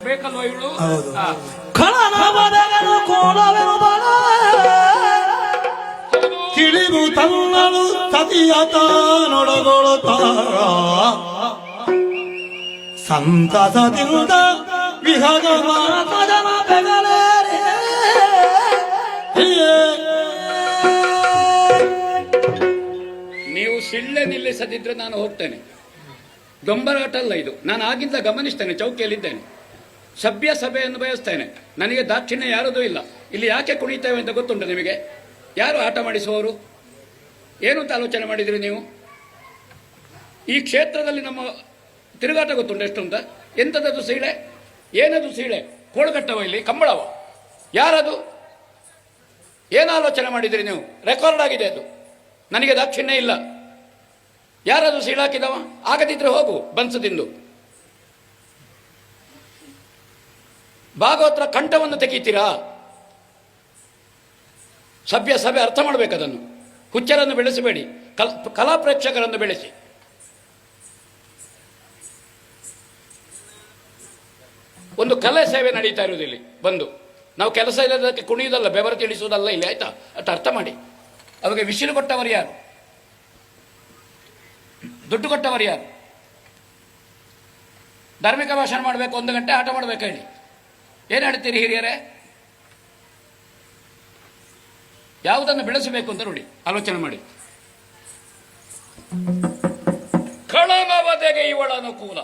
ಬೇಕಲ್ವ ಇವಳು? ಹೌದು. ಖಳನ ಬದಗನು ಕೋಲವೆನು ಬಲ ತಿಳಿದು ತನ್ನಳು ಸತಿಯತ ನೊಡಗೊಳುತ್ತ ಸಂತಸದಿಂದ ವಿಹಗಮ ಪದನ ಬೆಗಲೇರೆ ನೀವು ಸಿಳ್ಳೆ ನಿಲ್ಲಿಸದಿದ್ರೆ ನಾನು ಹೋಗ್ತೇನೆ. ದೊಂಬರಾಟ ಅಲ್ಲ ಇದು. ನಾನು ಆಗಿಂದ ಗಮನಿಸ್ತೇನೆ, ಚೌಕಿಯಲ್ಲಿದ್ದೇನೆ. ಸಭ್ಯ ಸಭೆಯನ್ನು ಬಯಸ್ತೇನೆ. ನನಗೆ ದಾಕ್ಷಿಣ್ಯ ಯಾರದೂ ಇಲ್ಲ. ಇಲ್ಲಿ ಯಾಕೆ ಕುಣಿತೇವೆ ಅಂತ ಗೊತ್ತುಂಟು ನಿಮಗೆ? ಯಾರು ಆಟ ಮಾಡಿಸುವವರು? ಏನು ಅಂತ ಆಲೋಚನೆ ಮಾಡಿದ್ರಿ ನೀವು? ಈ ಕ್ಷೇತ್ರದಲ್ಲಿ ನಮ್ಮ ತಿರುಗಾಟ ಗೊತ್ತುಂಟು ಎಷ್ಟು ಅಂತ? ಎಂಥದ್ದು ಸೀಳೆ? ಏನದು ಸೀಳೆ? ಕೋಳುಗಟ್ಟವ ಇಲ್ಲಿ ಕಂಬಳವ? ಯಾರದು? ಏನು ಆಲೋಚನೆ ಮಾಡಿದ್ರಿ ನೀವು? ರೆಕಾರ್ಡ್ ಆಗಿದೆ ಅದು. ನನಗೆ ದಾಕ್ಷಿಣ್ಯ ಇಲ್ಲ. ಯಾರದು ಸೀಳಾಕಿದವ? ಆಗದಿದ್ರೆ ಹೋಗು ಬನ್ಸದಿಂದು. ಭಾಗವತರ ಕಂಠವನ್ನು ತೆಗೀತೀರಾ? ಸಭ್ಯ ಸಭೆ ಅರ್ಥ ಮಾಡಬೇಕದನ್ನು. ಹುಚ್ಚರನ್ನು ಬೆಳೆಸಬೇಡಿ, ಕಲಾ ಪ್ರೇಕ್ಷಕರನ್ನು ಬೆಳೆಸಿ. ಒಂದು ಕಲೆ ಸೇವೆ ನಡೀತಾ ಇರುವುದು ಇಲ್ಲಿ ಬಂದು. ನಾವು ಕೆಲಸ ಇಲ್ಲದಕ್ಕೆ ಕುಣಿಯುವುದಲ್ಲ, ಬೆವರು ತಿಳಿಸುವುದಲ್ಲ ಇಲ್ಲಿ, ಆಯ್ತಾ? ಅಷ್ಟು ಅರ್ಥ ಮಾಡಿ. ಅವಾಗ ವಿಸಿಲು ಕೊಟ್ಟವರು ಯಾರು? ದುಡ್ಡು ಕೊಟ್ಟವರು ಯಾರು? ಧಾರ್ಮಿಕ ಭಾಷಣ ಮಾಡಬೇಕು, 1 ಗಂಟೆ ಆಟ ಮಾಡಬೇಕು ಹೇಳಿ. ಏನು ಹೇಳ್ತೀರಿ ಹಿರಿಯರೇ? ಯಾವುದನ್ನು ಬೆಳೆಸಬೇಕು ಅಂತ ನೋಡಿ, ಆಲೋಚನೆ ಮಾಡಿ. ಖಳನವದೆಗೆ ಇವಳ ಅನುಕೂಲ.